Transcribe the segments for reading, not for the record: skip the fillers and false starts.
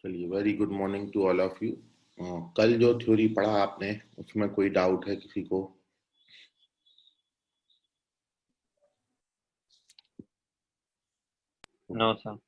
चलिए, very good morning to all of you. कल जो थ्योरी पढ़ा आपने उसमें कोई डाउट है किसी को? No, sir.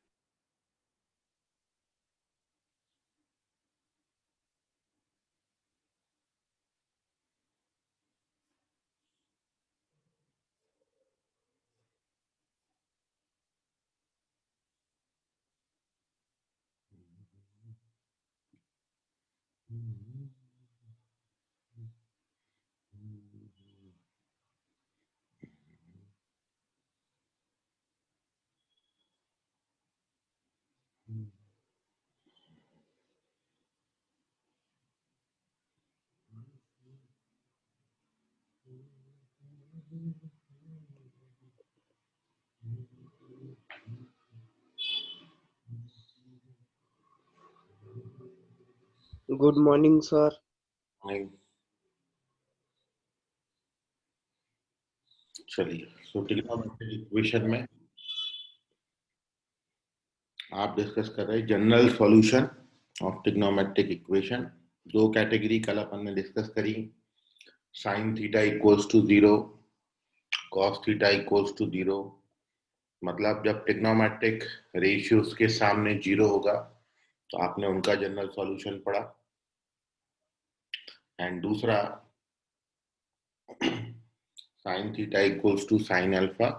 Good morning, sir. नहीं। चलिए, सो ट्रिग्नोमेट्रिक इक्वेशन में आप डिस्कस कर रहे हैं general solution of trigonometric equation. दो कैटेगरी कल अपन ने डिस्कस करी। Sine theta equals to 0, cos theta equals to 0। मतलब जब ट्रिग्नोमेट्रिक रेशियोज के सामने 0 होगा तो आपने उनका जनरल सॉल्यूशन पढ़ा। एंड दूसरा, sine theta equals to sine alpha,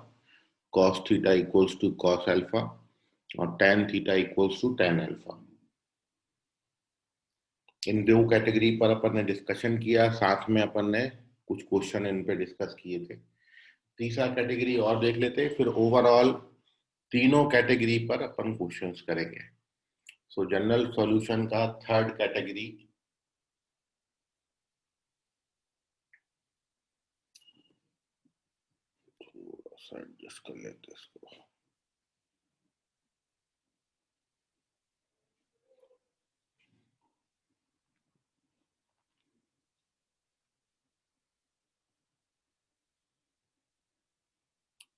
cos theta equals to cos alpha और tan theta equals to tan alpha. इन दो कैटेगरी पर अपन ने डिस्कशन किया, साथ में अपन ने कुछ क्वेश्चन इन पे डिस्कस किए थे। तीसरा कैटेगरी और देख लेते, फिर ओवरऑल तीनों कैटेगरी पर अपन क्वेश्चंस करेंगे। सो जनरल सॉल्यूशन का थर्ड कैटेगरी, थोड़ा सा एडजस्ट कर लेते इसको।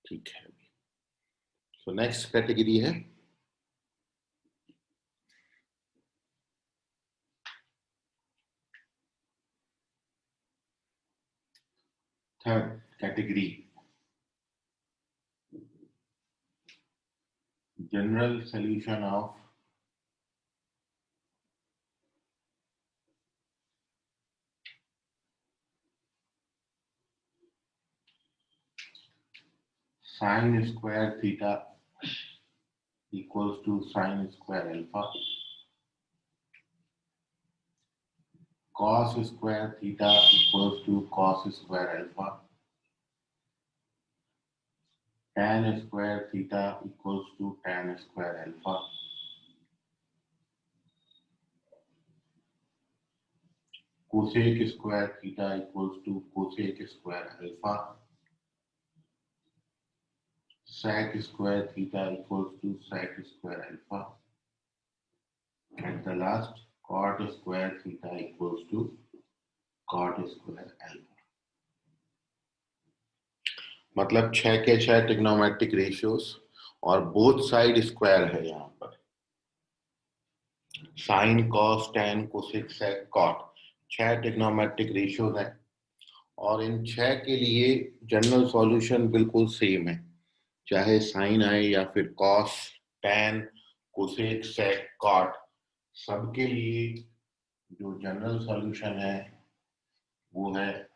ठीक है, सो नेक्स्ट कैटेगरी है third category, general solution of sine square theta equals to sin square alpha, cos square theta equals to cos square alpha, tan square theta equals to tan square alpha, cosec square theta equals to cosec square alpha, sec square theta equals to sec square alpha, and the last cot square theta equals to cot square alpha। मतलब 6 के 6 trigonometric ratios और both side square है। यहाँ पर sign, cos, tan, cosec, sec, cot 6 trigonometric ratios हैं और इन 6 के लिए जनरल सॉल्यूशन बिल्कुल सेम है, चाहे साइन आए या फिर cos, tan, cosec, sec, cot, सबके लिए जो जनरल सॉल्यूशन है वो है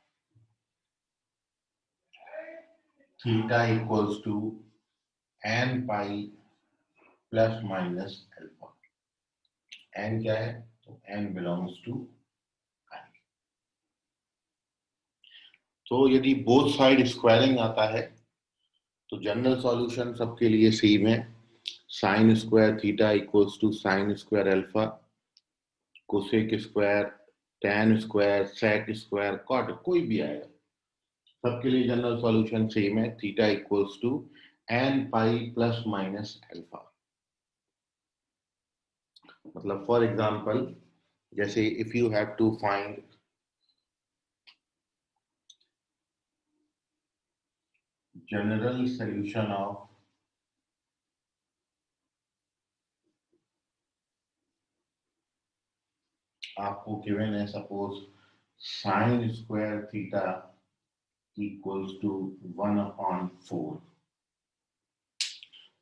theta equals to n pi plus minus alpha. N क्या है? तो एन बिलोंग्स टू आई। तो यदि बोथ साइड स्क्वायरिंग आता है तो जनरल सॉल्यूशन सबके लिए सेम है। Sine square theta equals to sine square alpha, cosec square, tan square, sec square, cot, कोई भी आएगा, सबके लिए जनरल सॉल्यूशन सेम है, theta equals to n pi plus minus alpha. मतलब फॉर एग्जांपल, जैसे if you have to find general solution of आपको given है suppose sine square theta equals to 1/4।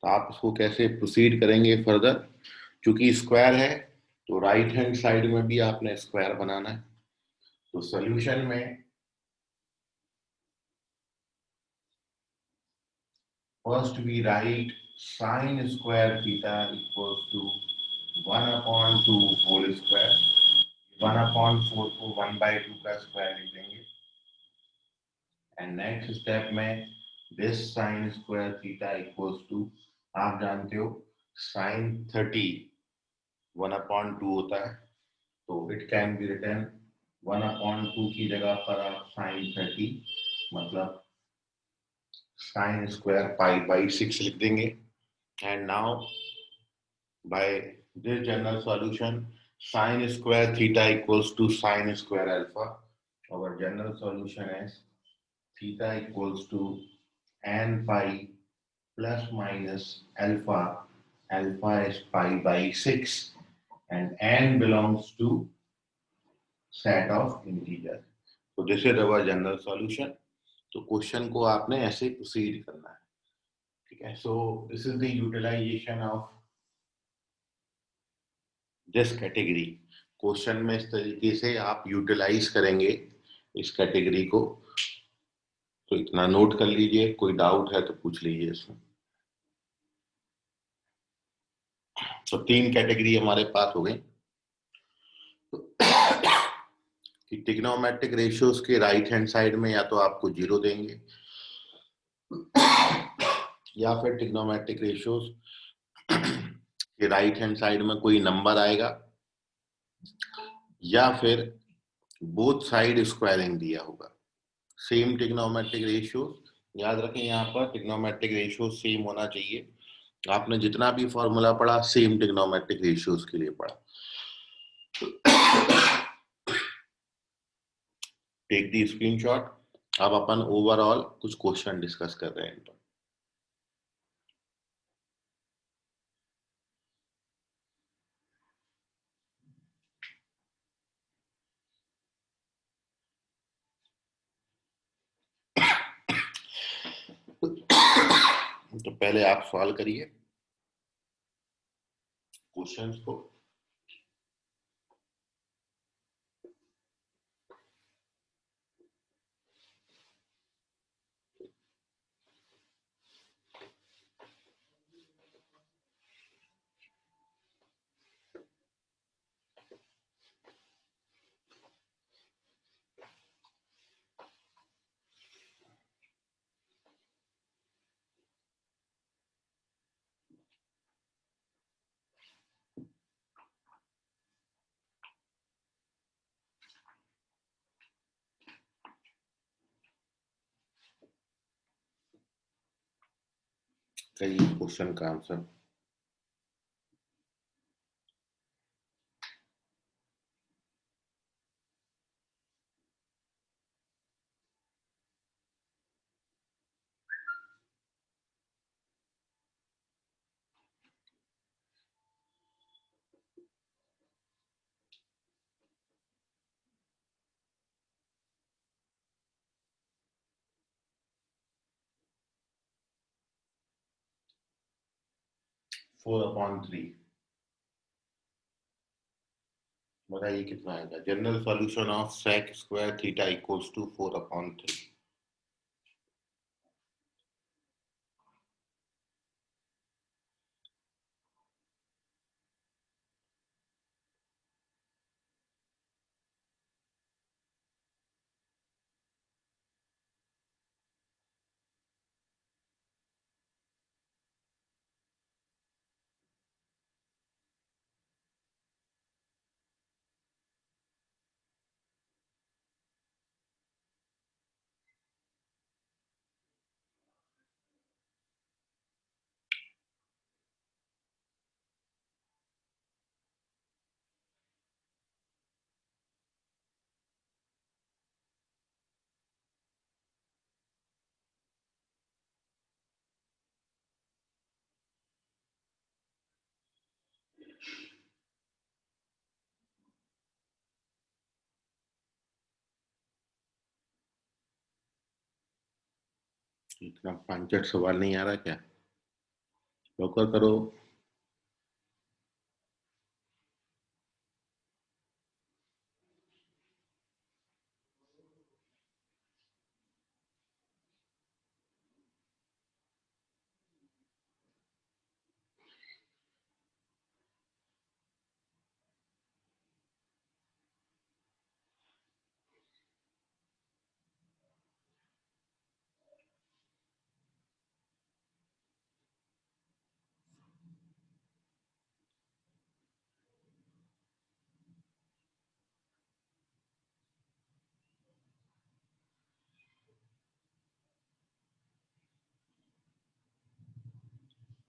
तो आप इसको कैसे प्रोसीड करेंगे फर्दर? क्योंकि स्क्वायर है तो राइट हैंड साइड में भी आपने स्क्वायर बनाना है। तो सॉल्यूशन में first we write sine square theta equals to 1/2 whole square. 1/4 को 1/2 का स्क्वायर लिख देंगे। एंड नेक्स्ट स्टेप में this sine square theta equals to, आप जानते हो साइन 30 1/2 होता है, तो इट कैन बी रिटन 1/2 की जगह पर आप साइन 30 मतलब साइन स्क्वायर पाई/6 लिख देंगे। And now by this general solution sin square theta equals to sin square alpha. Our general solution is theta equals to n pi plus minus alpha. Alpha is pi/6 and n belongs to set of integer. So this is our general solution. तो question को आपने ऐसे proceed करना है, ठीक है। So this is the utilization of this category. Question में इस तरीके से आप यूटिलाइज करेंगे इस कैटेगरी को। तो इतना नोट कर लीजिए, कोई डाउट है तो पूछ लीजिए इसमें। तो 3 कैटेगरी हमारे पास हो गई कि ट्रिग्नोमेट्रिक रेशियोज के राइट हैंड साइड में या तो आपको 0 देंगे या फिर ट्रिग्नोमेट्रिक रेशियोज के राइट हैंड साइड में कोई नंबर आएगा, या फिर बोथ साइड स्क्वायरिंग दिया होगा। सेम ट्रिग्नोमेट्रिक रेशियोज, याद रखें यहाँ पर ट्रिग्नोमेट्रिक रेशियोज सेम होना चाहिए। आपने जितना भी फॉर्मूला पढ़ा सेम ट्रिग्नोमेट्रिक रेशियोज के लिए पढ़ा। Take the screenshot. अब अपन ओवरऑल कुछ क्वेश्चन डिस्कस कर रहे हैं। तो पहले आप सॉल्व करिए क्वेश्चंस को। करिए क्वेश्चन का आंसर। फोर अपॉन थ्री, बताइए कितना आएगा? General solution of sec square theta equals to 4/3। इतना पांचट सवाल नहीं आ रहा क्या? नौकर करो।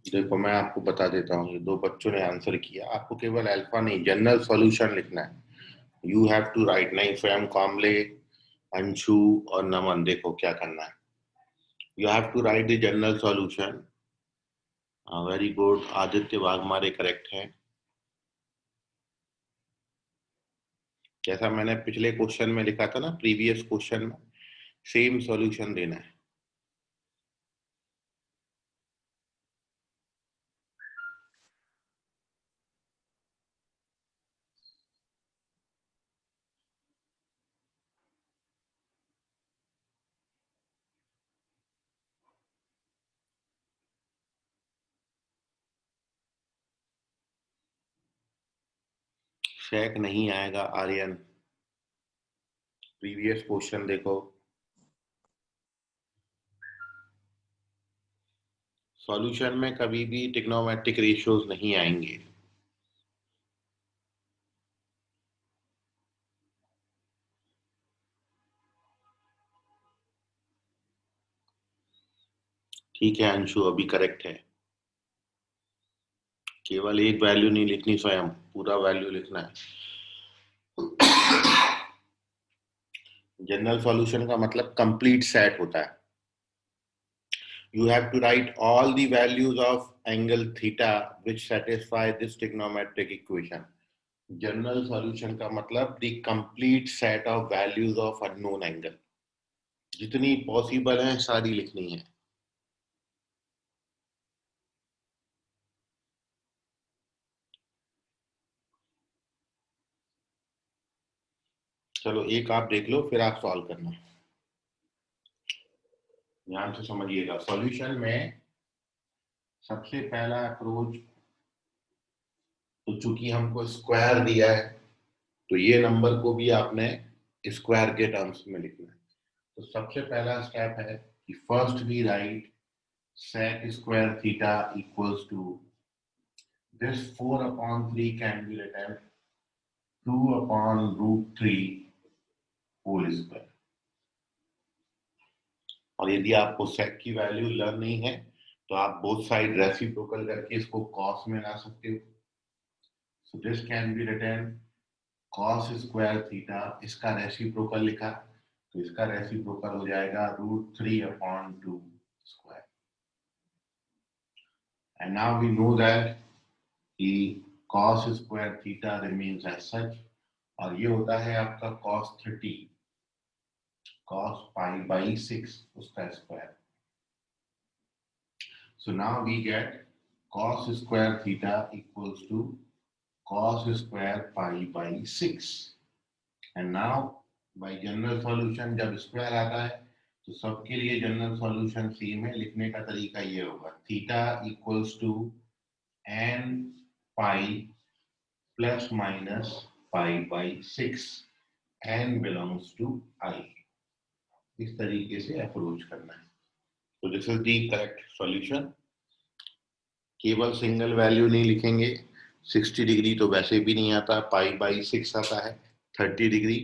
देखो मैं आपको बता देता हूँ, ये दो बच्चों ने आंसर किया। आपको केवल अल्फा नहीं, जनरल सॉल्यूशन लिखना है। यू हैव टू राइट, नहीं स्वयं कामले, अंशु और नमन, देखो क्या करना है। You have to write the general solution. Very good, Aditya Waghmare correct है। जैसा मैंने पिछले क्वेश्चन में लिखा था ना, प्रीवियस क्वेश्चन में, सेम सॉल्यूशन देना है। शेक नहीं आएगा आर्यन, प्रीवियस क्वेश्चन देखो। सॉल्यूशन में कभी भी ट्रिग्नोमेट्रिक रेशियोज नहीं आएंगे। ठीक है अंशु, अभी करेक्ट है। केवल एक वैल्यू नहीं लिखनी, स्वयं पूरा वैल्यू लिखना है। जनरल सॉल्यूशन का मतलब कंप्लीट सेट होता है। You have to write all the values of angle theta which satisfy this trigonometric equation. General solution का मतलब the complete set of values of unknown angle, जितनी पॉसिबल है सारी लिखनी है। चलो एक आप देख लो, फिर आप सॉल्व करना। ध्यान से समझिएगा। सॉल्यूशन में सबसे पहला अप्रोच, तो चूंकि हमको स्क्वायर दिया है तो ये नंबर को भी आपने स्क्वायर के टर्म्स में लिखना है। तो सबसे पहला स्टेप है कि first we write sec square theta equals to this 4 upon 3 can be written 2 upon root 3 whole square। और यदि आपको sec की वैल्यू लर्न नहीं है तो आप बोथ साइड रेसिप्रोकल करके इसको cos में ला सकते हो। so this can be written cos square theta, इसका रेसिप्रोकल लिखा तो इसका रेसिप्रोकल हो जाएगा √3 upon 2 square। and now we know that कि cos square theta remains as such, और ये होता है आपका cos 30 cos pi by 6 उसका square. So now we get cos square theta equals to cos square pi by 6। And now by general solution जब square आता है तो सबके लिए जनरल सॉल्यूशन सेम है। लिखने का तरीका ये होगा, theta equals to n pi plus minus pi by 6, n belongs to i। इस तरीके से अप्रोच करना है। तो this is the correct solution. केवल सिंगल वैल्यू नहीं लिखेंगे। 60 डिग्री तो वैसे भी नहीं आता, पाई बाई 6 आता है, 30 degree,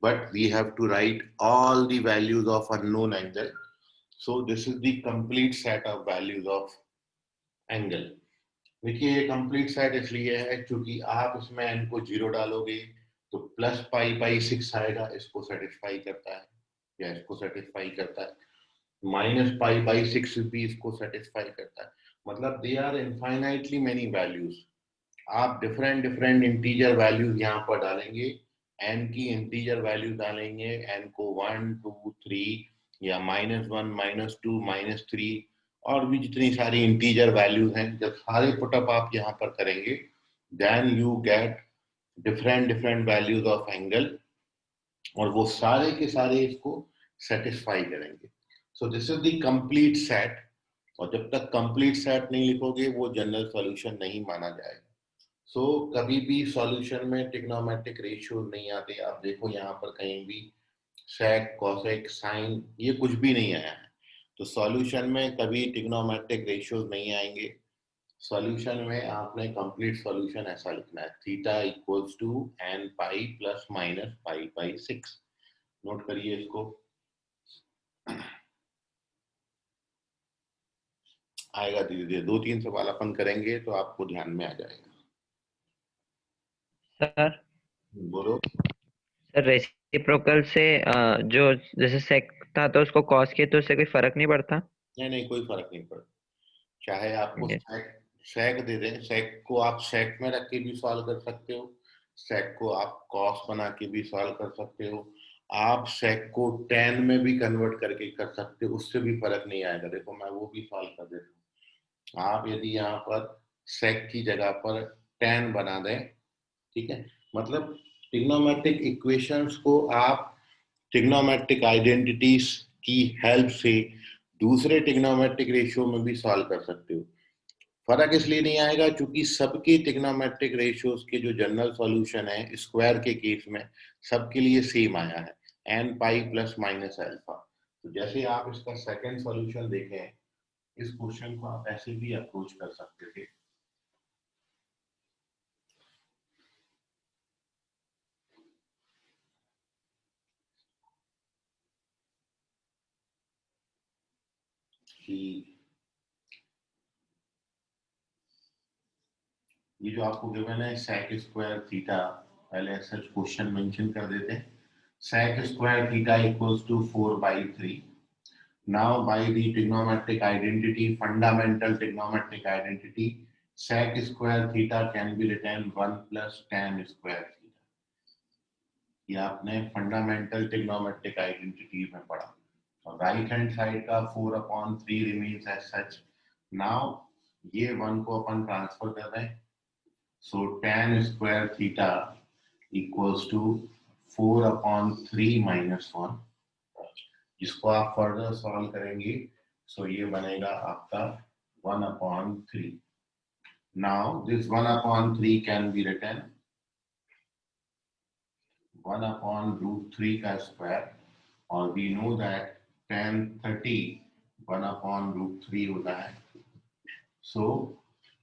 but we have to write all the values of unknown angle. So this is the complete set of values of angle. देखिए ये कंप्लीट सेट इसलिए है क्योंकि आप इसमें n को 0 डालोगे तो प्लस पाई बाई 6 आएगा, इसको सेटिस्फाई करता है, या इसको सेटिस्फाई करता है। माइनस पाई बाई 6 भी इसको सेटिस्फाई करता है। मतलब they are infinitely many values. आप डिफरेंट डिफरेंट इंटीजर वैल्यूज यहाँ पर डालेंगे, n की इंटीजर वैल्यू डालेंगे, n को 1 2 3 या -1, -2, -3 और भी जितनी सारी इंटीजर वैल्यूज हैं, जब सारे पुटअप आप यहाँ पर करेंगे then you get different different values of angle, और वो सारे के सारे इसको सेटिस्फाई करेंगे। So this is the complete set, और जब तक कंप्लीट सेट नहीं लिखोगे वो जनरल सॉल्यूशन नहीं माना जाएगा। सो कभी भी सॉल्यूशन में ट्रिग्नोमेट्रिक रेशियो नहीं आते। आप देखो यहाँ पर कहीं भी सेक, कॉसेक, साइन ये कुछ भी नहीं आया है, तो सॉल्यूशन में कभी ट्रिग्नोमेट्रिक रेशियोज नहीं आएंगे। सॉल्यूशन में आपने कंप्लीट सॉल्यूशन ऐसा लिखना है, theta equals to n pi plus minus pi by 6। Note करिए इसको, आएगा धीरे धीरे, 2-3 सवाल अपन करेंगे तो आपको ध्यान में आ जाएगा। सर बोलो। सर रेसिप्रोकल से जो जैसे सेक था तो उसको कॉस किए तो उससे कोई फर्क नहीं पड़ता? नहीं नहीं, कोई फर्क नहीं पड़ता। चाहे आपको ये- सेक सेक दे दें, सेक को आप सेक में रख के भी सॉल्व कर सकते हो, सेक को आप कॉस बना के भी सॉल्व कर सकते हो, आप सेक को टेन में भी कन्वर्ट करके कर सकते हो, उससे भी फर्क नहीं आएगा। देखो मैं वो भी सॉल्व कर देता हूँ। आप यदि यहाँ पर सेक की जगह पर टेन बना दें, ठीक है, मतलब ट्रिग्नोमेट्रिक इक्वेशंस को आप ट्रिग्नोमेट्रिक आइडेंटिटीज की हेल्प से दूसरे ट्रिग्नोमेट्रिक रेशियो में भी सॉल्व कर सकते हो। फर्क इसलिए नहीं आएगा क्योंकि सबके ट्रिग्नोमेट्रिक रेशियोज के जो जनरल सॉल्यूशन है स्क्वायर के केस में सबके लिए सेम आया है, n pi plus minus alpha. तो जैसे आप इसका सेकंड सॉल्यूशन देखें, इस क्वेश्चन को आप ऐसे भी अप्रोच कर सकते थे। कि ये जो आपको गिवन है sec स्क्वायर थीटा, पहले ऐसा क्वेश्चन मेंशन कर देते हैं, sec square theta equals to 4/3। now by the trigonometric identity, fundamental trigonometric identity, sec square theta can be written 1 plus tan square theta। ये आपने फंडामेंटल ट्रिग्नोमेट्रिक आइडेंटिटी में पढ़ा। और राइट हैंड साइड का 4/3 remains as such. Now ये 1 को अपन transfer कर रहे हैं, so tan square theta equals to 4/3 minus 1, जिसको आप फर्दर सॉल्व करेंगे सो ये बनेगा आपका 1/3। Now this 1/3 can be written 1/√3 का स्क्वायर, और वी नो दैट tan 30 1/√3 होता है, so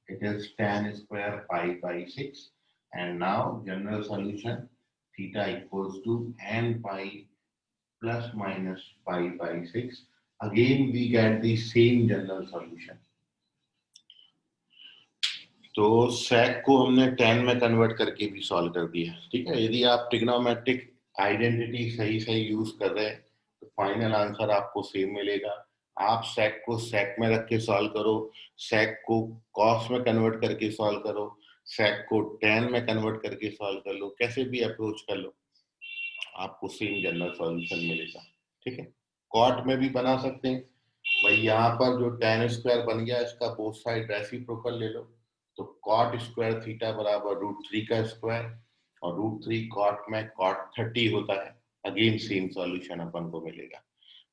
it is tan square pi by 6। and now general solution theta equals to n pi plus minus pi by 6, again we get the same general solution। तो sec को हमने tan में convert करके भी solve कर दिया, ठीक है। यदि आप ट्रिग्नोमेट्रिक आइडेंटिटी सही सही यूज कर रहे हैं तो फाइनल आंसर आपको सेम मिलेगा। आप sec को sec में रख के सॉल्व करो, sec को cos में कन्वर्ट करके सॉल्व करो, sec को tan में कन्वर्ट करके सॉल्व कर लो, कैसे भी अप्रोच कर लो आपको सेम जनरल सॉल्यूशन मिलेगा, ठीक है। कॉट में भी बना सकते हैं भाई, यहाँ पर जो tan स्क्वायर बन गया इसका बोथ साइड रेसिप्रोकल ले लो, तो कॉट स्क्वायर थीटा बराबर √3 का स्क्वायर, और √3 कॉट में कॉट 30 होता है, अगेन सेम सॉल्यूशन अपन को मिलेगा।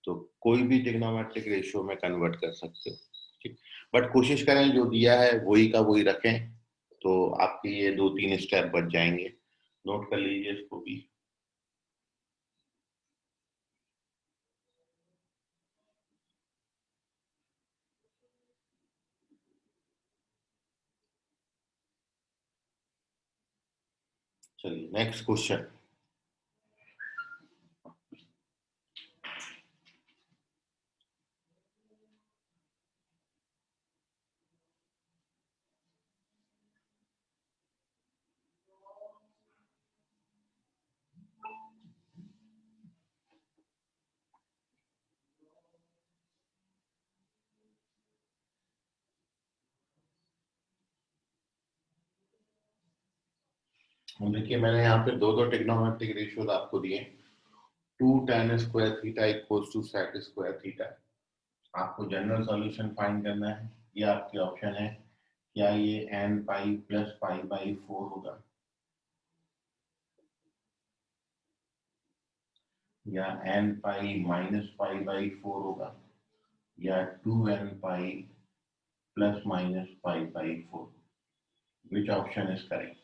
तो कोई भी ट्रिग्नोमेट्रिक रेशियो में कन्वर्ट कर सकते हो, ठीक। बट कोशिश करें जो दिया है वही का वही रखें, तो आपके ये 2-3 स्टेप बच जाएंगे। नोट कर लीजिए इसको भी। चलिए नेक्स्ट क्वेश्चन। देखिए मैंने यहाँ पे दो ट्रिग्नोमेट्रिक रेशियोज आपको दिए, 2 tan square theta equals to sec square theta. आपको जनरल सॉल्यूशन फाइंड करना है। ये आपके ऑप्शन है, क्या ये n pi plus pi by 4 होगा या n pi minus pi by 4 होगा या 2n pi plus minus pi by 4। Which option is correct?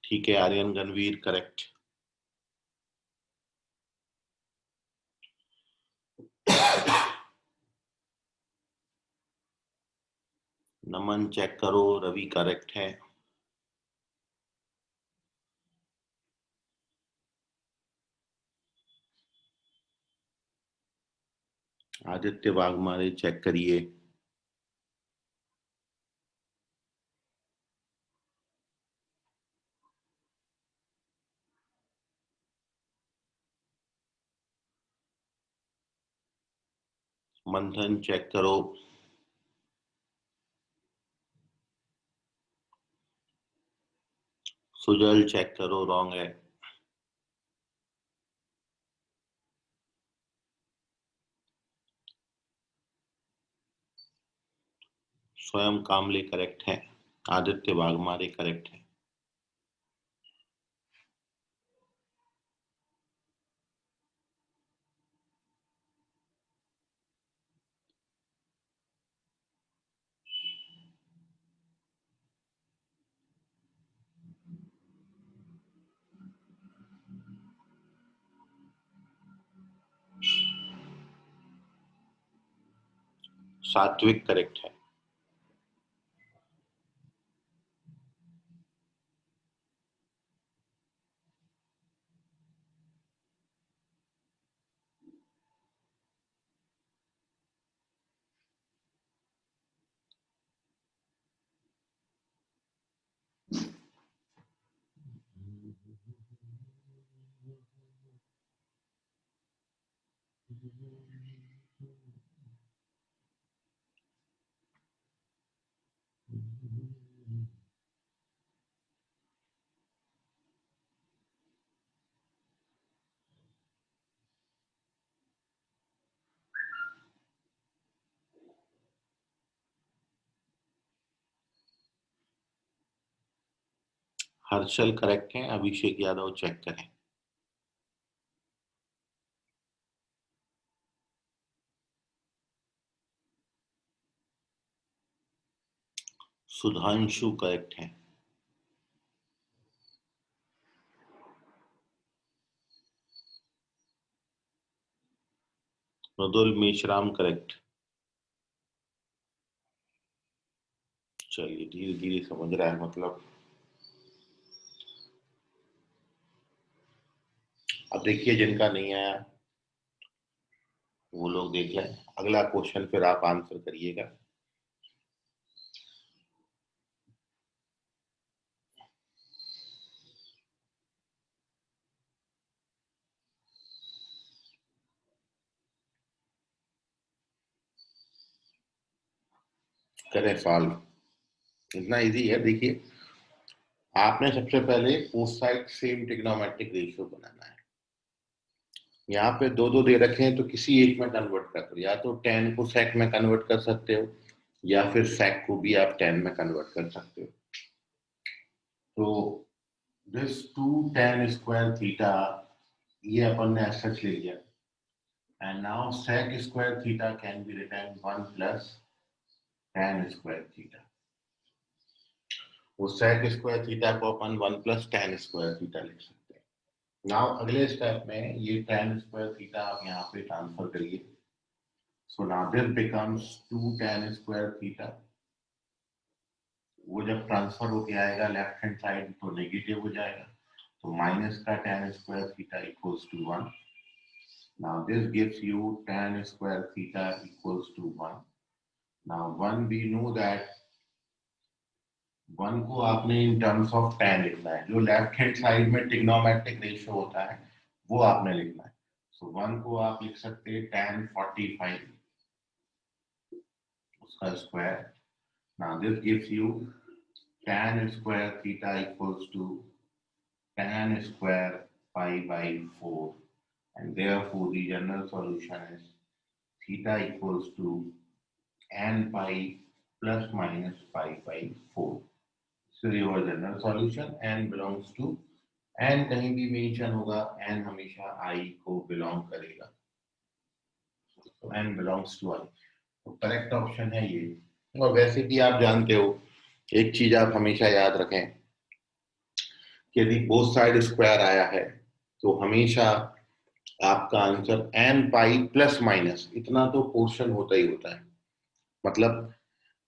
ठीक है आर्यन गणवीर, करेक्ट। नमन चेक करो, रवि करेक्ट है। आदित्य वाघमारे चेक करिए। मंथन चेक करो। सुजल चेक करो, रॉन्ग है। स्वयं कामले करेक्ट है। आदित्य वाघमारे करेक्ट है। सात्विक करेक्ट है। हर्षल करेक्ट है। अभिषेक यादव चेक करें। सुधांशु करेक्ट है। मृदुल मेश्राम करेक्ट। चलिए धीरे धीरे समझ रहा है मतलब। अब देखिए जिनका नहीं आया वो लोग देख लें, अगला क्वेश्चन फिर आप आंसर करिएगा। करें सॉल्व, इतना इजी है। देखिए आपने सबसे पहले both side same trigonometric ratio बनाना है। यहाँ पे दो दो दे रखे हैं तो किसी एक में कन्वर्ट कर दो, या तो tan को sec में कन्वर्ट कर सकते हो या फिर sec को भी आप tan में कन्वर्ट कर सकते हो। तो दिस 2 tan स्क्वायर थीटा ये अपन ने सच ले लिया, and now sec square theta can be written 1 plus tan square theta. वो sec स्क्वायर थीटा को अपन 1 प्लस tan स्क्वायर थीटा लिख सकते हैं। नाउ अगले स्टेप में ये tan स्क्वायर थीटा आप यहाँ पे ट्रांसफर करिए. So now this becomes 2 tan square theta. वो जब ट्रांसफर होके आएगा लेफ्ट हैंड साइड तो नेगेटिव हो जाएगा, तो माइनस का tan square theta equals to 1. Now this gives you tan square theta equals to 1. Now 1 we know that 1 को आपने इन टर्म्स ऑफ tan लिखना है. जो लेफ्ट हैंड साइड में ट्रिग्नोमेट्रिक रेशियो होता है वो आपने लिखना है. सो 1 को आप लिख सकते हैं tan 45 उसका square. Now this gives you tan square theta equals to tan square pi by 4, and therefore the general solution is theta equals to n pi plus minus pi by 4. So your general solution n belongs to n कहीं भी mention होगा n हमेशा I को belong करेगा. तो n belongs to I. तो correct option है ये. और वैसे भी आप जानते हो एक चीज आप हमेशा याद रखें कि यदि बोथ साइड स्क्वायर आया है तो हमेशा आपका answer n pi plus minus इतना तो पोर्शन होता ही होता है. मतलब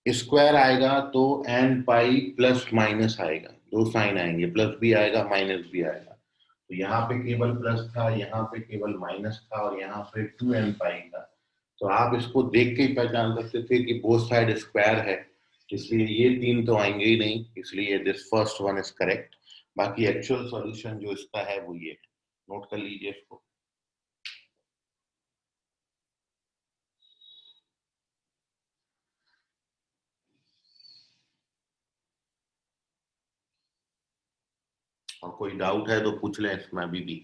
स्क्वायर आएगा तो n पाई प्लस माइनस आएगा, दो साइन आएंगे, प्लस भी आएगा माइनस भी आएगा. तो यहाँ पे केवल प्लस था, यहाँ पे केवल माइनस था और यहाँ पे 2n पाई था. तो आप इसको देख के ही पहचान सकते थे कि बोथ साइड स्क्वायर है, इसलिए ये तीन तो आएंगे ही नहीं, इसलिए this first one is correct. बाकी एक्चुअल सॉल्यूशन जो इसका है वो ये है. नोट कर लीजिए इसको. और कोई डाउट है तो पूछ लें इसमें अभी भी.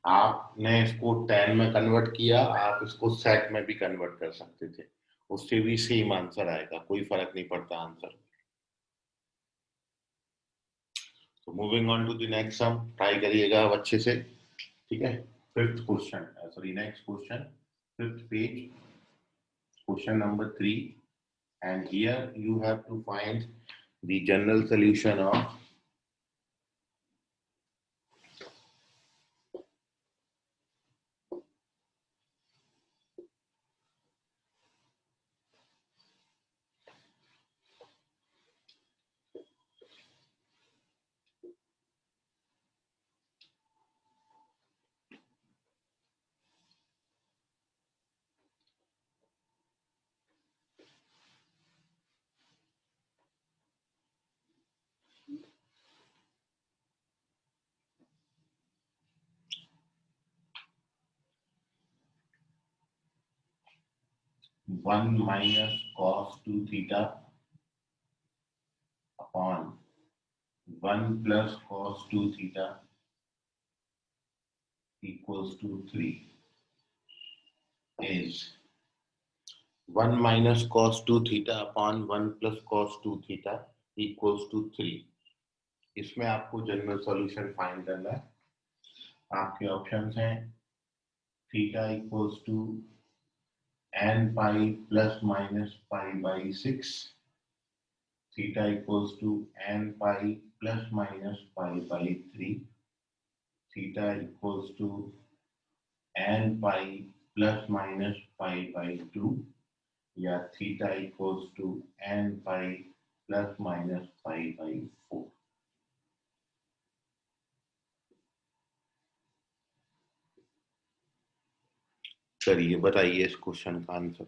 आपने इसको 10 में कन्वर्ट किया, आप इसको सेट में भी कन्वर्ट कर सकते थे, उससे भी सेम आंसर आएगा, कोई फर्क नहीं पड़ता आंसर. तो moving on to the next sum, try करिएगा अब अच्छे से. ठीक है. Fifth question, sorry next question, fifth page, question number 3, and here you have to find the general solution of one minus cos 2 theta upon 1 plus cos 2 theta equals to 3 is 1 minus cos 2 theta upon 1 plus cos 2 theta equals to 3. इसमें आपको general solution find करना है. आपके options हैं theta equals to n pi plus minus pi by 6, theta equals to n pi plus minus pi by 3, theta equals to n pi plus minus pi by 2, या theta equals to n pi plus minus pi by 4. चलिए बताइए इस question का answer.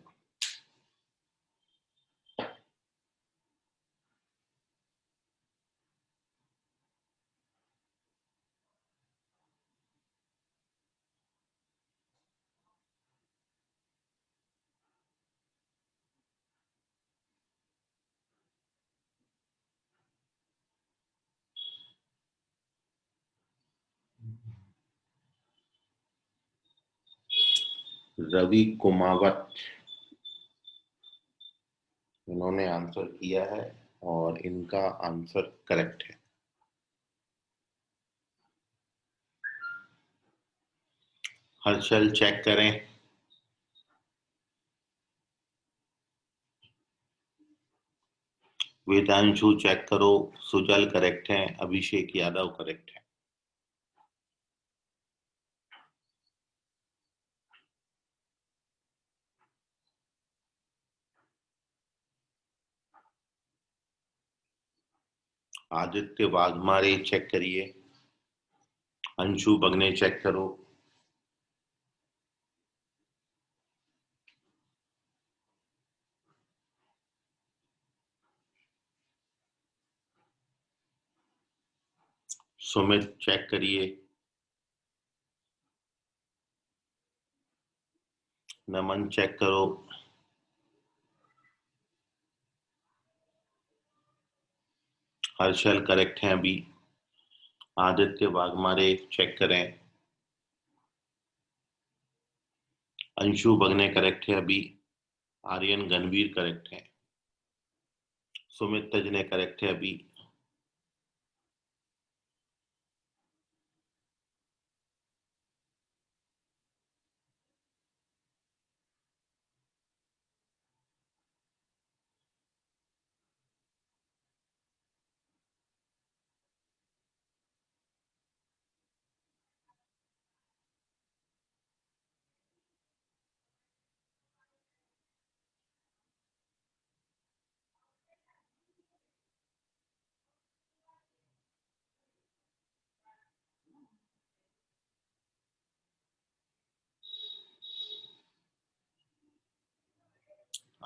Ravi Kumawat, इन्होंने answer किया है और इनका आंसर करेक्ट है. हर्षल चेक करें. वेदांशु चेक करो. सुजल करेक्ट है. अभिषेक यादव करेक्ट है. आदित्य वाघमारे चेक करिए, अंशु बगने चेक करो, सुमित चेक करिए, नमन चेक करो, हर्षल करेक्ट है अभी, आदित्य वाघमारे चेक करें, अंशु बगने करेक्ट है अभी, आर्यन गणवीर करेक्ट है, सुमित तजने करेक्ट है अभी,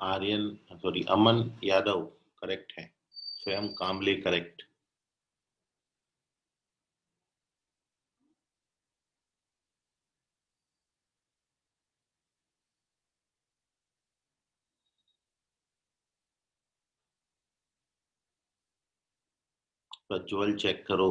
आर्यन सॉरी अमन यादव करेक्ट है, स्वयं कामले करेक्ट, प्रज्वल चेक करो,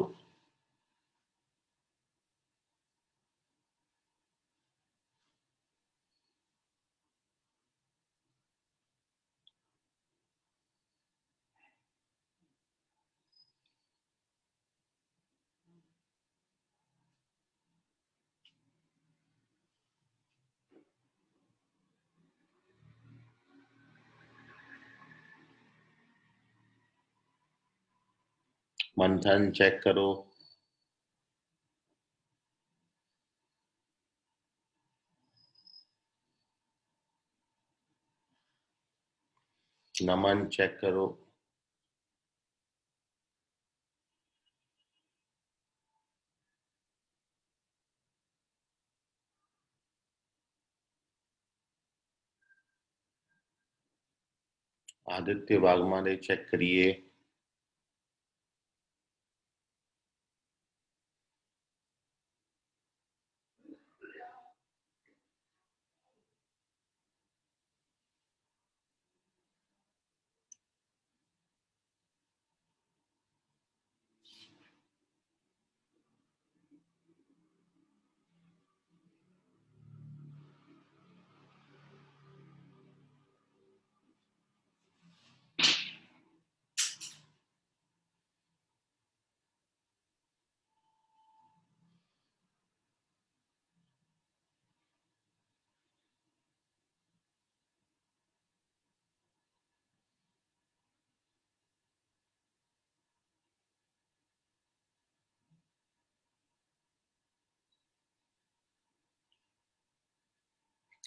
मंथन चेक करो, नमन चेक करो, आदित्य वाघमारे चेक करिए,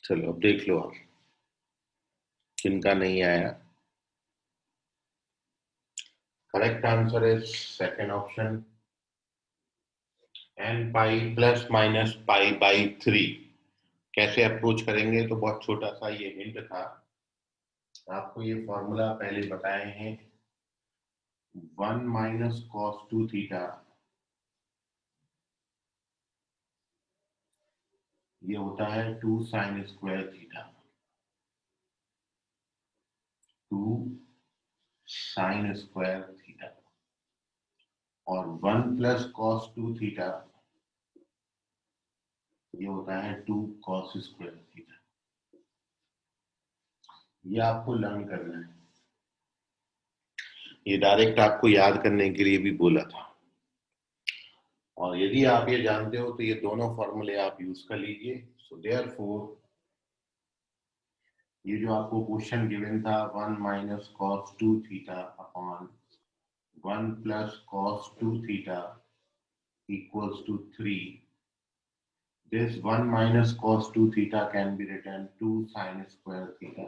चलो अब देख लो आप किनका नहीं आया। Correct answer is second option, n pi plus minus pi by 3। कैसे अप्रोच करेंगे, तो बहुत छोटा सा ये हिंट था, आपको ये फॉर्मूला पहले बताए हैं, 1 माइनस कॉस 2 थीटा, ये होता है 2 sign square theta, 2 sign square theta, और 1 प्लस कॉस 2 थीटा, ये होता है 2 कॉस स्क्वायर थीटा। ये आपको लर्न करना है, ये डायरेक्ट आपको याद करने के लिए भी बोला था, और यदि आप ये जानते हो तो ये दोनों फॉर्मूले आप यूज कर लीजिए। सो देयरफॉर ये जो आपको क्वेश्चन गिवन था 1 minus cos 2 theta upon 1 plus cos 2 theta equals to 3, this 1 minus cos 2 theta can be written 2 sin square theta,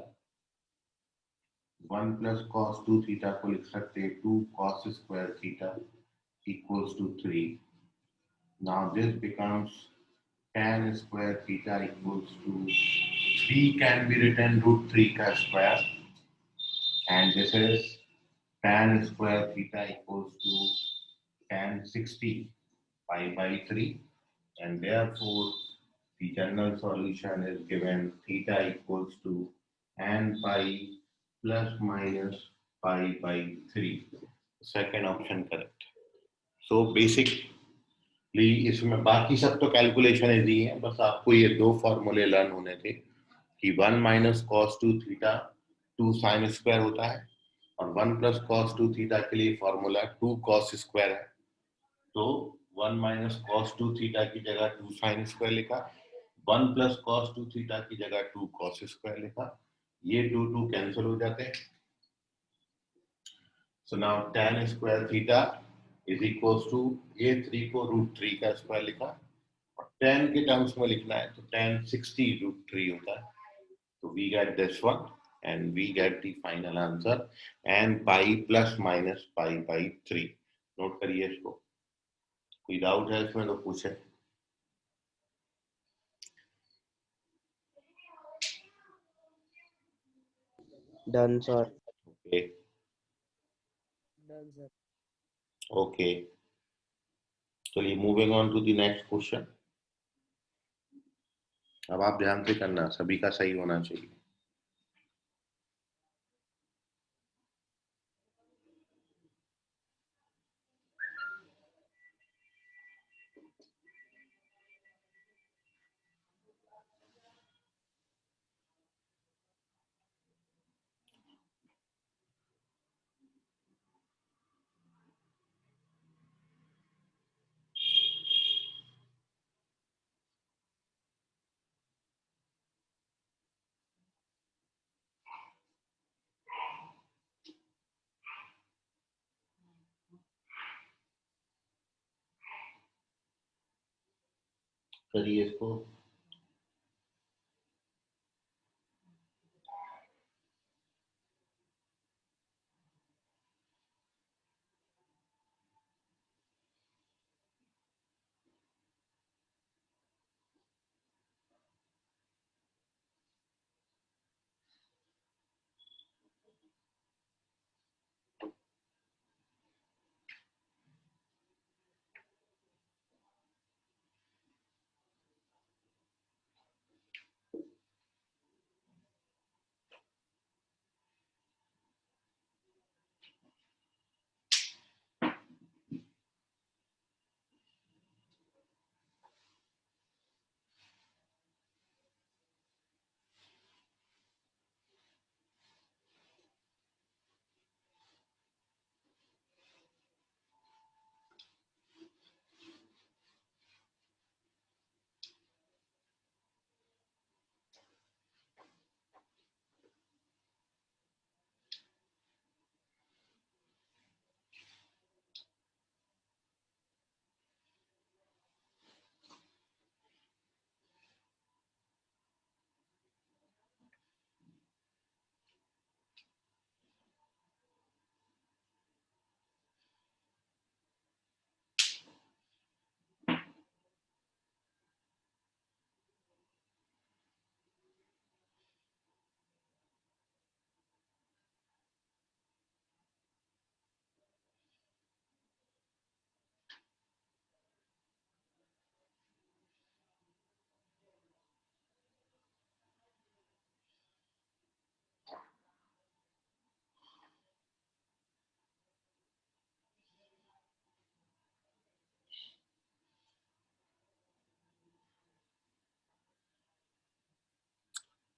1 plus cos 2 theta को लिख सकते हैं 2 cos square theta equals to 3. Now this becomes tan square theta equals to 3 can be written root 3 का square, and this is tan square theta equals to tan 60 pi by 3, and therefore the general solution is given theta equals to tan pi plus minus pi by 3. Second option correct. So basically इसमें बाकी सब तो calculation easy है, बस आपको ये दो फॉर्मूले लर्न होने थे कि 1 minus cos 2 theta 2 sine square होता है, और 1 प्लस कॉस 2 थीटा के लिए फॉर्मूला 2 कॉस स्क्वायर है. तो 1 माइनस कॉस 2 थीटा की जगह 2 साइन स्क्वायर लिखा, 1 प्लस कॉस 2 थीटा की जगह 2 कॉस स्क्वायर लिखा. ये 2 कैंसिल हो जाते हैं. So now tan square theta is equals to ये 3 को रूट 3 का स्क्वायर लिखा, और tan के टर्म्स में लिखना है तो tan 60 रूट 3 होता है. तो we get this one and we get the final answer and pi plus minus pi by 3. Note करिए इसको. कोई डाउट है इसमें तो पूछे. Done, sir. Okay Done, sir. Okay, चलिए moving on to the next question. अब आप ध्यान से करना, सभी का सही होना चाहिए. करिए इसको.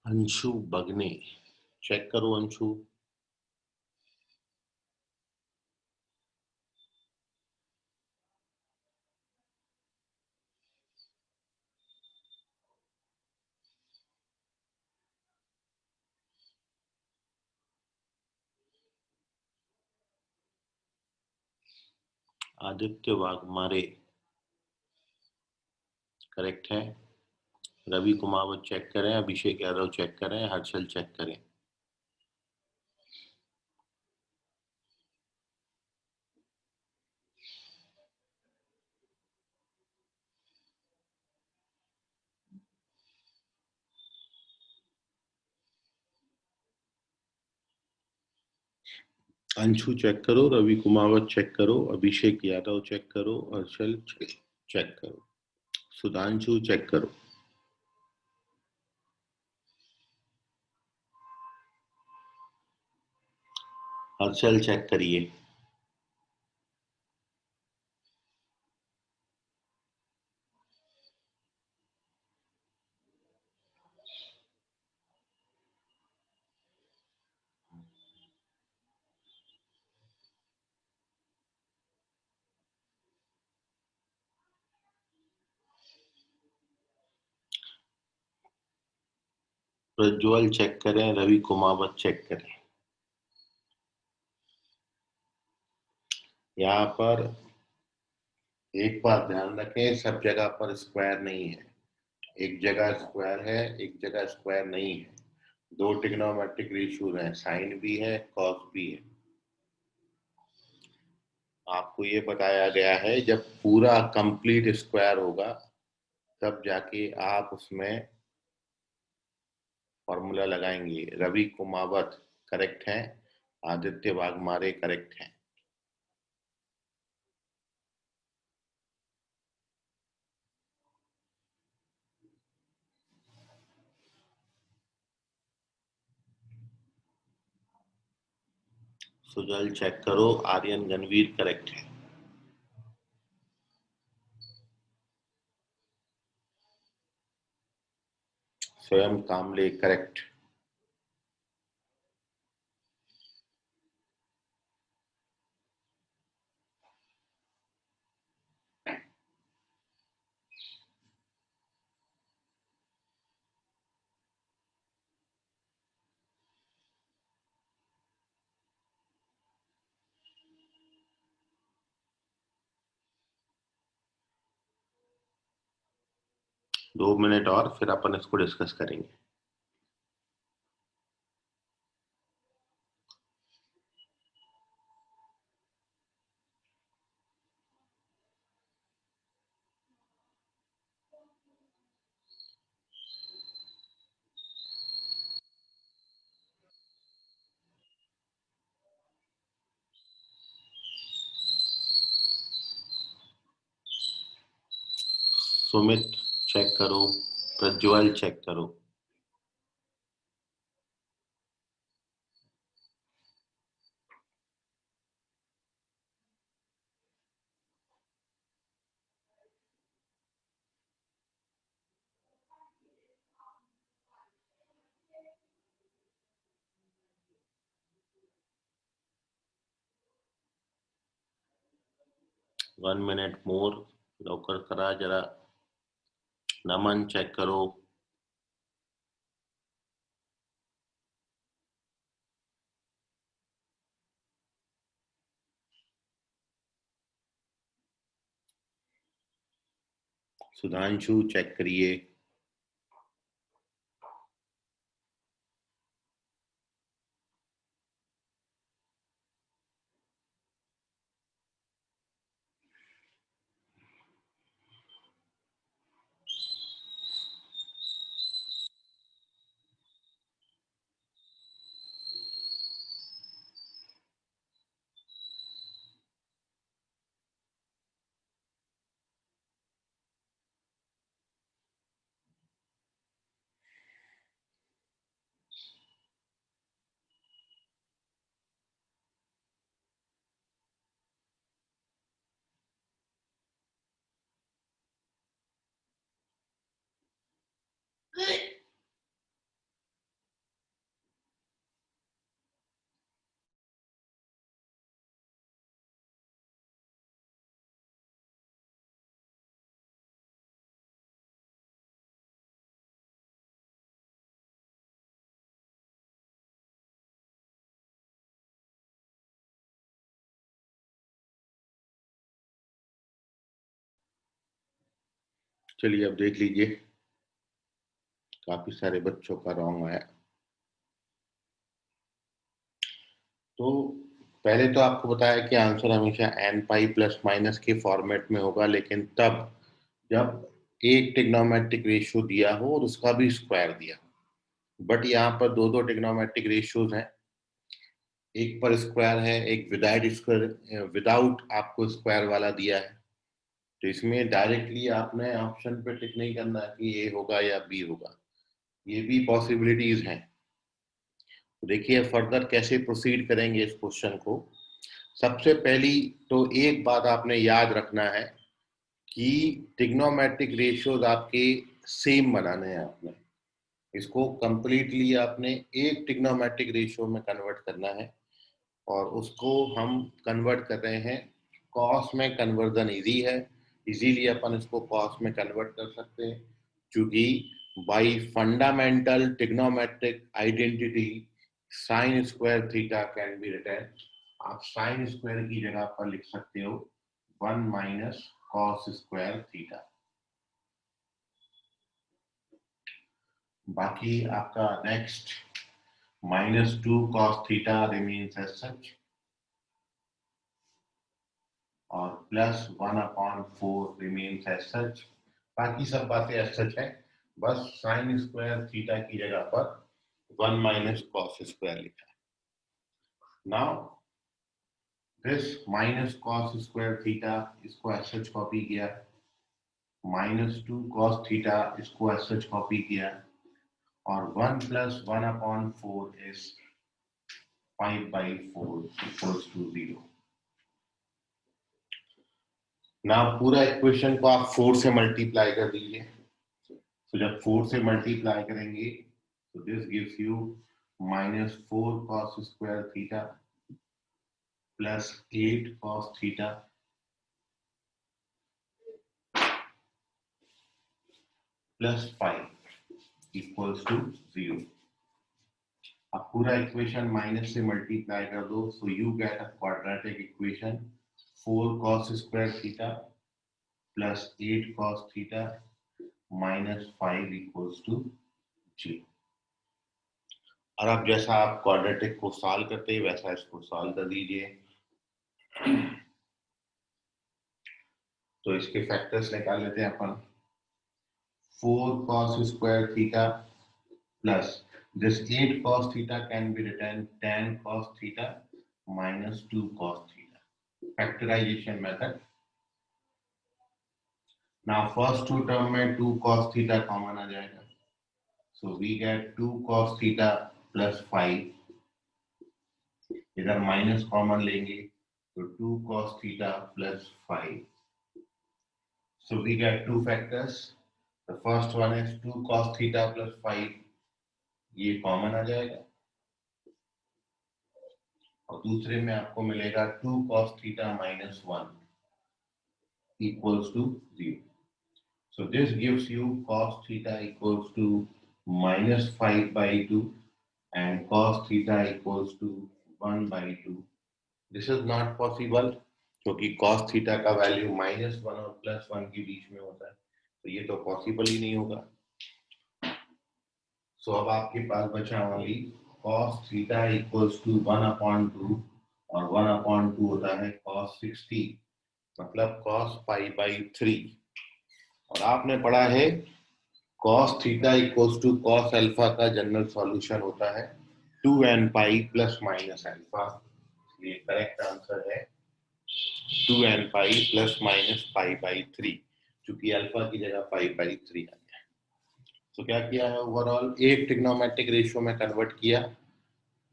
अंशु बगने, चेक करो अंशु. आदित्य वाघमारे करेक्ट है. रवि कुमावत चेक करें, अभिषेक यादव चेक करें, हर्षल चेक करें. अंशु चेक करो, रवि कुमावत चेक करो, अभिषेक यादव चेक करो, हर्षल चेक करो, सुधांशु चेक करो। हर्षल चेक करिए। प्रज्वल चेक करें, रवि कुमावत चेक करें। यहाँ पर एक बात ध्यान रखें, सब जगह पर स्क्वायर नहीं है। एक जगह स्क्वायर है, एक जगह स्क्वायर नहीं है। दो ट्रिग्नोमेट्रिक रेशियोज हैं, साइन भी है, कॉस भी है। आपको ये बताया गया है जब पूरा कंप्लीट स्क्वायर होगा तब जाके आप उसमें फॉर्मूला लगाएंगे। रवि कुमावत करेक्ट है, आदित्य वाघमारे करेक्ट है। सुजल चेक करो, आर्यन गणवीर करेक्ट है। स्वयं कामले करेक्ट। दो मिनट और फिर अपन इसको डिस्कस करेंगे। सुमित चेक करो, प्रज्वल चेक करो। वन मिनट मोर, लवकर करा जरा। नमन चेक करो। सुधांशु चेक करिए। चलिए अब देख लीजिए, काफी सारे बच्चों का रॉन्ग है। तो पहले तो आपको बताया कि आंसर हमेशा एन पाई प्लस माइनस के फॉर्मेट में होगा, लेकिन तब जब एक ट्रिग्नोमेट्रिक रेशियो दिया हो और उसका भी स्क्वायर दिया हो। बट यहाँ पर दो दो ट्रिग्नोमेट्रिक रेशियोज हैं, एक पर स्क्वायर है, एक विदाउट आपको स्क्वायर वाला दिया है। तो इसमें डायरेक्टली आपने ऑप्शन पे टिक नहीं करना कि ए होगा या बी होगा, ये भी पॉसिबिलिटीज हैं। तो देखिए फर्दर कैसे प्रोसीड करेंगे इस क्वेश्चन को। सबसे पहली तो एक बात आपने याद रखना है कि ट्रिग्नोमेट्रिक रेशियोज आपके सेम बनाने हैं। आपने इसको कंप्लीटली आपने एक ट्रिग्नोमेट्रिक रेशियो में कन्वर्ट करना है, और उसको हम कन्वर्ट कर रहे हैं कॉस में। कन्वर्जन इजी है, इजीली अपन इसको कॉस में कन्वर्ट कर सकते हैं, क्योंकि by fundamental trigonometric identity sine square theta can be written. आप साइन स्क्वायर की जगह पर लिख सकते हो 1 माइनस कॉस स्क्वायर थीटा। बाकी आपका next -2 cos theta remains as such, और +1/4 remains as such। बाकी सब बातें as such है, बस साइन स्क्वायर थीटा की जगह पर 1 माइनस कॉस स्क्वायर लिखा है। Now this minus cos square theta इसको as such कॉपी किया, -2 cos थीटा इसको as such कॉपी किया, और 1 + 1/4 is 5/4 equals to 0। ना पूरा इक्वेशन को आप 4 से मल्टीप्लाई कर दीजिए। तो जब 4 से मल्टीप्लाई करेंगे तो this gives you -4 cos square theta +8 cos theta +5 equals to 0। अब पूरा इक्वेशन माइनस से मल्टीप्लाई कर दो, so you get a quadratic equation 4 cos square theta +8 cos theta -5 equals to 0। और अब जैसा आप क्वाड्रेटिक को सॉल्व करते हैं वैसा इसको सॉल्व कर दीजिए। तो इसके फैक्टर्स निकाल लेते हैं अपन। 4 cos square theta plus this 8 cos theta can be written 10 cos theta -2 cos theta, factorization method। now first two term में 2 cos theta कॉमन आ जाएगा, so we get 2 cos theta +5। इधर माइनस कॉमन लेंगे तो 2 cos theta +5, so we get two factors। the first one is 2 cos theta +5, ये common आ जाएगा, और दूसरे में आपको मिलेगा 2 cos theta -1 equals to 0। so this gives you cos theta equals to -5/2 and cos theta equals to 1/2। this is not possible क्योंकि cos theta का value -1 और +1 के बीच में होता है, तो ये तो पॉसिबल ही नहीं होगा। सो अब आपके पास बचा only cos theta equals to 1/2, और 1/2 होता है cos 60, मतलब cos π/3। और आपने पढ़ा है cos theta equals to cos alpha का जनरल सॉल्यूशन होता है 2n π ± अल्फा। ये करेक्ट आंसर है 2n π ± π/3, क्योंकि अल्फा की जगह π/3 आ गया। तो क्या किया है, ओवरऑल एक ट्रिग्नोमेट्रिक रेशियो में कन्वर्ट किया।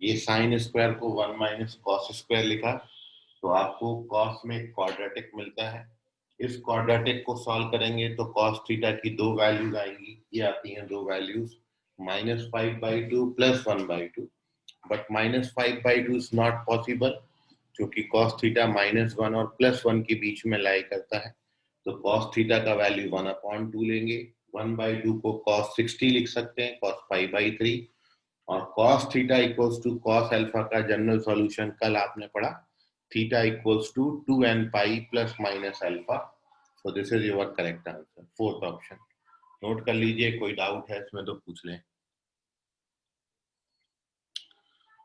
ये साइन स्क्वायर को 1 माइनस कॉस स्क्वायर लिखा, तो आपको कॉस में क्वाड्रेटिक मिलता है। इस क्वाड्रेटिक को सॉल्व करेंगे तो कॉस थीटा की दो वैल्यूज आएंगी, ये आती हैं दो values -5/2 +1/2, but -5/2 is not possible क्योंकि कॉस थीटा -1 और +1 के बीच में लाई करता है। तो कॉस थीटा का वैल्यू 1/2 लेंगे, 1/2 को cos 60 लिख सकते हैं cos π/3, और cos theta equals to cos alpha का जनरल सॉल्यूशन कल आपने पढ़ा theta equals to 2n π ± alpha. So this is your correct answer, fourth option. Note कर लीजिए, कोई डाउट है इसमें तो पूछ लें।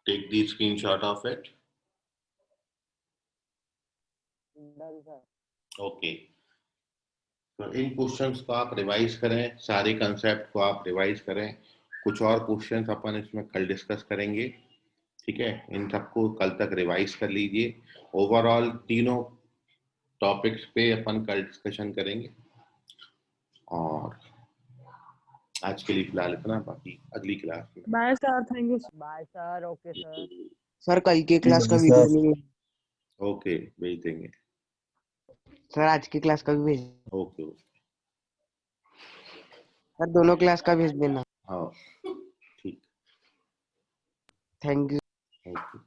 Take the screenshot of it. Okay, तो इन क्वेश्चंस को आप रिवाइज करें, सारे कंसेप्ट को आप रिवाइज करें। कुछ और क्वेश्चंस अपन इसमें कल डिस्कस करेंगे, ठीक है, इन सबको कल तक रिवाइज कर लीजिए। ओवरऑल तीनों टॉपिक्स पे अपन कल डिस्कशन करेंगे, और आज के लिए फिलहाल इतना, बाकी अगली क्लास में। Bye sir, thank you. Bye sir, okay sir. Sir कल की क्लास का है, वीडियो सर। नहीं है ओके, भेज देंगे। सर, आज की क्लास का भी भेज। ओके ओके, सर दोनों क्लास का भेज देना। हाँ ठीक, थैंक यू। ओके।